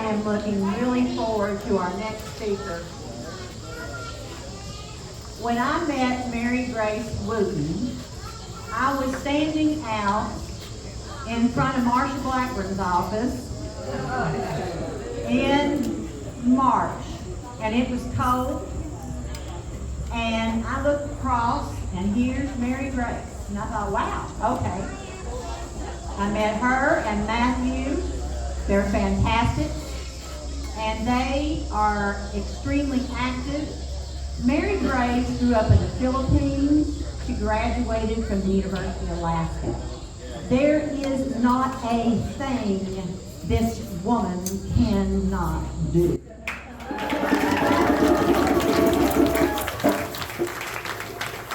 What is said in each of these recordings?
am looking really forward to our next speaker. When I met Mary Grace Wooten, I was standing out in front of Marsha Blackburn's office in March, and it was cold, and I looked across, and here's Mary Grace, and I thought, wow, okay. I met her and Matthew. They're fantastic, and they are extremely active. Mary Grace grew up in the Philippines. She graduated from the University of Alaska. There is not a thing this woman cannot do.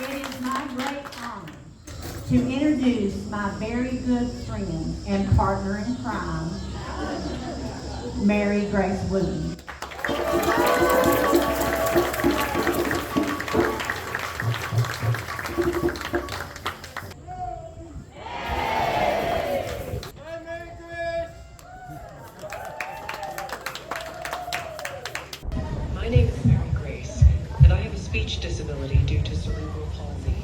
It is my great honor to introduce my very good friend and partner in crime, Mary Grace Wooten. My name is Mary Grace, and I have a speech disability due to cerebral palsy.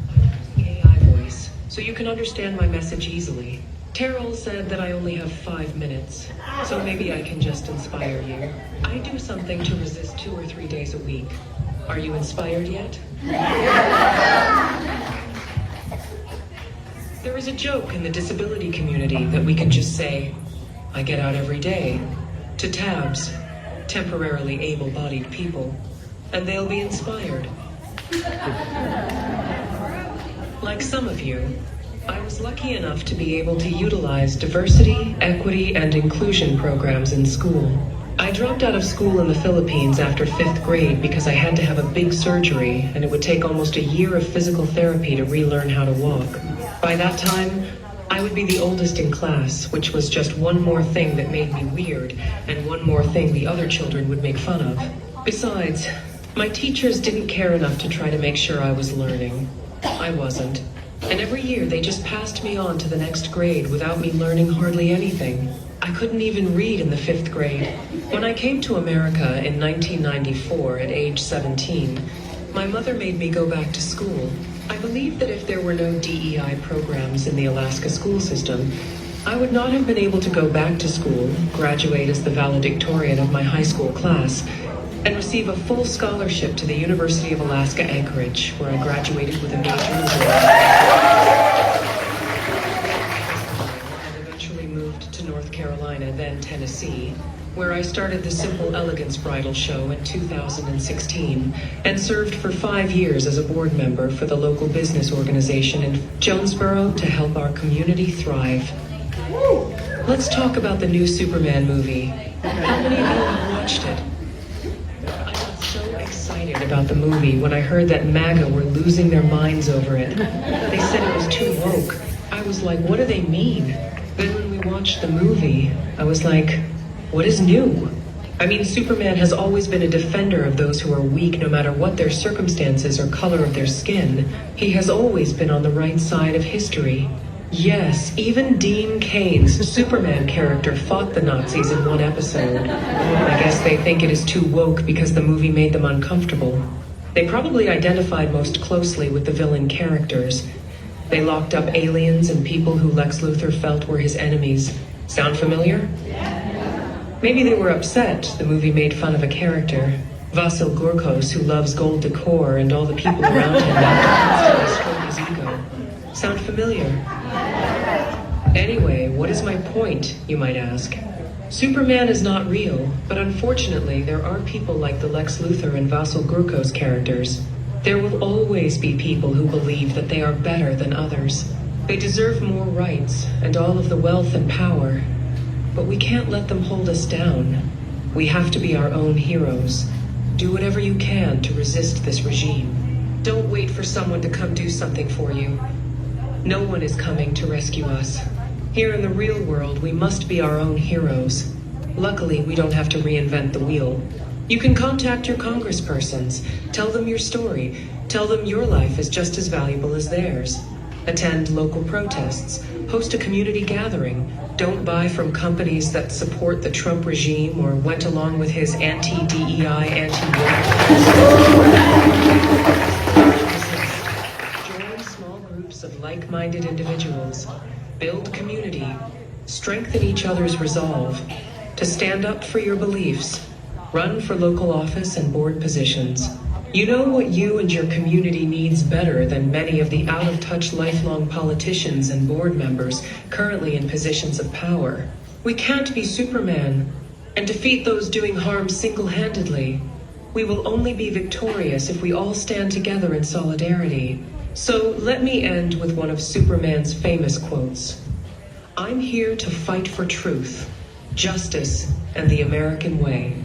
I'm using AI voice, so you can understand my message easily. Terrell said that I only have 5 minutes, so maybe I can just inspire you. I do something to resist 2 or 3 days a week. Are you inspired yet? There is a joke in the disability community that we can just say, I get out every day, to T.A.B.S, temporarily able-bodied people, and they'll be inspired. Like some of you, I was lucky enough to be able to utilize diversity, equity, and inclusion programs in school. I dropped out of school in the Philippines after 5th grade because I had to have a big surgery, and it would take almost a year of physical therapy to relearn how to walk. By that time, I would be the oldest in class, which was just one more thing that made me weird, and one more thing the other children would make fun of. Besides, my teachers didn't care enough to try to make sure I was learning. I wasn't. And every year they just passed me on to the next grade without me learning hardly anything. I couldn't even read in the 5th grade. When I came to America in 1994 at age 17, my mother made me go back to school. I believe that if there were no DEI programs in the Alaska school system, I would not have been able to go back to school, graduate as the valedictorian of my high school class, and receive a full scholarship to the University of Alaska Anchorage, where I graduated with a major in and eventually moved to North Carolina, then Tennessee, where I started the Simple Elegance Bridal Show in 2016 and served for 5 years as a board member for the local business organization in Jonesboro to help our community thrive. Let's talk about the new Superman movie. How many of you have watched it? Excited about the movie when I heard that MAGA were losing their minds over it. They said it was too woke. I was like, what do they mean? Then when we watched the movie, I was like, what is new? I mean, Superman has always been a defender of those who are weak no matter what their circumstances or color of their skin. He has always been on the right side of history. Yes, even Dean Kane's Superman character fought the Nazis in one episode. I guess they think it is too woke because the movie made them uncomfortable. They probably identified most closely with the villain characters. They locked up aliens and people who Lex Luthor felt were his enemies. Sound familiar? Maybe they were upset the movie made fun of a character, Vasil Gorkos, who loves gold decor and all the people around him have to constantly stroke his ego. Sound familiar? Anyway, what is my point, you might ask? Superman is not real, but unfortunately there are people like the Lex Luthor and Vasil Gorkos characters. There will always be people who believe that they are better than others. They deserve more rights and all of the wealth and power, but we can't let them hold us down. We have to be our own heroes. Do whatever you can to resist this regime. Don't wait for someone to come do something for you. No one is coming to rescue us. Here in the real world, we must be our own heroes. Luckily, we don't have to reinvent the wheel. You can contact your congresspersons, tell them your story, tell them your life is just as valuable as theirs. Attend local protests, host a community gathering, don't buy from companies that support the Trump regime or went along with his anti-DEI, anti-woke. Join small groups of like-minded individuals, build community, strengthen each other's resolve to stand up for your beliefs, run for local office and board positions. You know what you and your community needs better than many of the out-of-touch lifelong politicians and board members currently in positions of power. We can't be Superman and defeat those doing harm single-handedly. We will only be victorious if we all stand together in solidarity. So let me end with one of Superman's famous quotes. I'm here to fight for truth, justice, and the American way.